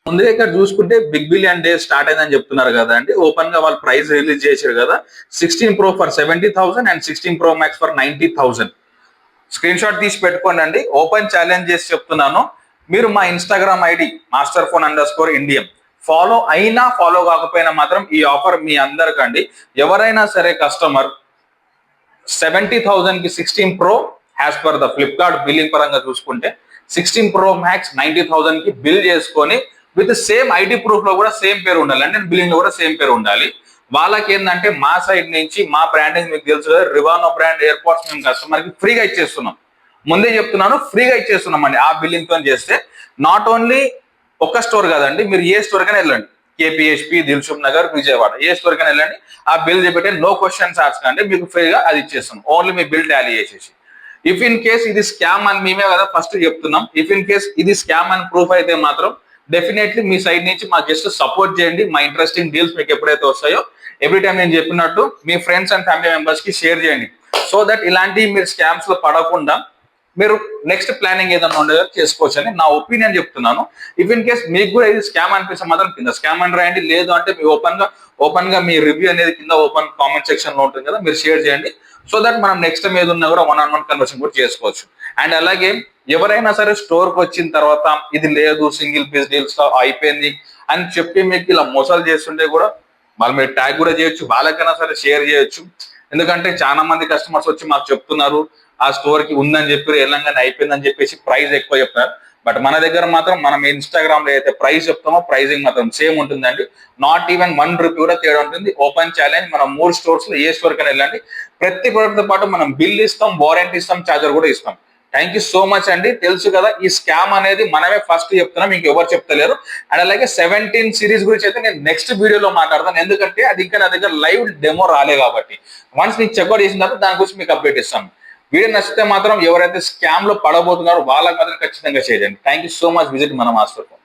ముందే ఇక్కడ చూసుకుంటే బిగ్ బిలియన్ డే స్టార్ట్ అయిందని చెప్తున్నారు కదా అండి. ఓపెన్ గా వాళ్ళు ప్రైస్ రిలీజ్ చేశారు కదా. 16 Pro for 70,000 and 16 Pro Max for 90,000. Screen shot తీసి పెట్టుకోండి అండి. ఓపెన్ ఛాలెంజ్ చేసి చెప్తున్నాను, మీరు మా ఇన్స్టాగ్రామ్ ఐడి masterphone_Indian ఫాలో అయినా ఫాలో కాకపోయినా మాత్రం ఈ ఆఫర్ మీ అందరికండి. ఎవరైనా సరే కస్టమర్ 70,000 కి 16 Pro as per the Flipkart billing పరంగా చూసుకుంటే 16 Pro Max 90,000 కి బిల్ చేసుకొని విత్ సేమ్ ఐడి ప్రూఫ్ లో కూడా సేమ్ పేరు ఉండాలి అంటే బిల్లింగ్ లో కూడా సేమ్ పేరు ఉండాలి. వాళ్ళకి ఏంటంటే మా సైడ్ నుంచి మా బ్రాండింగ్ మీకు తెలుసు కదా, రివానో బ్రాండ్ ఎయిర్పోర్ట్స్ మేము కస్టమర్ కి ఫ్రీగా ఇచ్చేస్తున్నాం. ముందే చెప్తున్నాను, ఫ్రీగా ఇచ్చేస్తున్నాం అండి. ఆ బిల్లింగ్ తో చేస్తే నాట్ ఓన్లీ ఒక స్టోర్ కదండి, మీరు ఏ స్టోర్ కైనా వెళ్ళండి, కేపీహెచ్పి, దిల్సుఖ్ నగర్, విజయవాడ ఏ స్టోర్ కైనా వెళ్ళండి, ఆ బిల్ చెప్పే నో క్వశ్చన్స్ ఆస్క్ అండి, మీకు ఫ్రీగా అది ఇచ్చేస్తాం. ఓన్లీ మీ బిల్ టాలీ చేసేసి. ఇఫ్ ఇన్ కేస్ ఇది స్కామ్ అని మేమే కదా ఫస్ట్ చెప్తున్నాం. ఇఫ్ ఇన్ కేస్ ఇది స్కామ్ అని ప్రూఫ్ అయితే మాత్రం డెఫినెట్లీ మీ సైడ్ నుంచి మా జస్ట్ సపోర్ట్ చేయండి. మా ఇంట్రెస్టింగ్ డీల్స్ మీకు ఎప్పుడైతే వస్తాయో ఎవ్రీ టైం నేను చెప్పినట్టు మీ ఫ్రెండ్స్ అండ్ ఫ్యామిలీ మెంబర్స్ కి షేర్ చేయండి. సో దట్ ఇలాంటి మీరు స్కామ్స్ లో పడకుండా మీరు నెక్స్ట్ ప్లానింగ్ ఏదైనా ఉండేదో చేసుకోవచ్చు అని నా ఒపీనియన్ చెప్తున్నాను. ఇఫ్ ఇన్ కేస్ మీకు కూడా ఇది స్కామ్ అనిపిస్తే మాత్రం కింద స్కామ్ అని రాయండి. లేదు అంటే మీ ఓపెన్ గా మీ రివ్యూ అనేది కింద ఓపెన్ కామెంట్ సెక్షన్ లో ఉంటుంది కదా, మీరు షేర్ చేయండి. సో దట్ మనం నెక్స్ట్ టైం ఏది ఉన్నా కూడా 1-on-1 కన్వర్షన్ కూడా చేసుకోవచ్చు. అండ్ అలాగే ఎవరైనా సరే స్టోర్ కి వచ్చిన తర్వాత ఇది లేదు, సింగిల్ పీస్ డీల్స్ అయిపోయింది అని చెప్పి మీకు ఇలా మోసాలు చేస్తుంటే కూడా వాళ్ళు మీరు ట్యాగ్ కూడా చేయొచ్చు, వాళ్ళకైనా సరే షేర్ చేయొచ్చు. ఎందుకంటే చాలా మంది కస్టమర్స్ వచ్చి మాకు చెప్తున్నారు ఆ స్టోర్ కి ఉందని చెప్పి ఎల్లంగానే అయిపోయిందని చెప్పేసి ప్రైస్ ఎక్కువ చెప్తున్నారు. బట్ మన దగ్గర మాత్రం మనం ఇన్స్టాగ్రామ్ లో అయితే ప్రైస్ చెప్తామో ప్రైజింగ్ మాత్రం సేమ్ ఉంటుందండి. నాట్ ఈవెన్ 1 రూపీ కూడా తేడా ఉంటుంది. ఓపెన్ ఛాలెంజ్, మనం 3 స్టోర్స్ లో ఏ స్టోర్ కైనా వెళ్ళండి, ప్రతి ప్రొడక్ట్ తో పాటు మనం బిల్ ఇస్తాం, వారంటీ ఇస్తాం, చార్జర్ కూడా ఇస్తాం. థ్యాంక్ యూ సో మచ్ అండి. తెలుసు కదా ఈ స్కామ్ అనేది మనమే ఫస్ట్ చెప్తున్నాం, మీకు ఎవరు చెప్తలేరు. అండ్ అలాగే 17 సిరీస్ గురించి అయితే నేను నెక్స్ట్ వీడియోలో మాట్లాడతాను, ఎందుకంటే అది ఇంకా నా దగ్గర లైవ్ డెమో రాలే కాబట్టి. వన్స్ మీకు చెక్అౌట్ చేసిన తర్వాత దాని గురించి మీకు అప్డేట్ ఇస్తాను. వీడియో నచ్చితే మాత్రం ఎవరైతే స్కామ్ లో పడబోతున్నారో వాళ్ళకి మాత్రం ఖచ్చితంగా చేయండి. Thank you so much. Visit మన మాస్టర్ ఫోన్.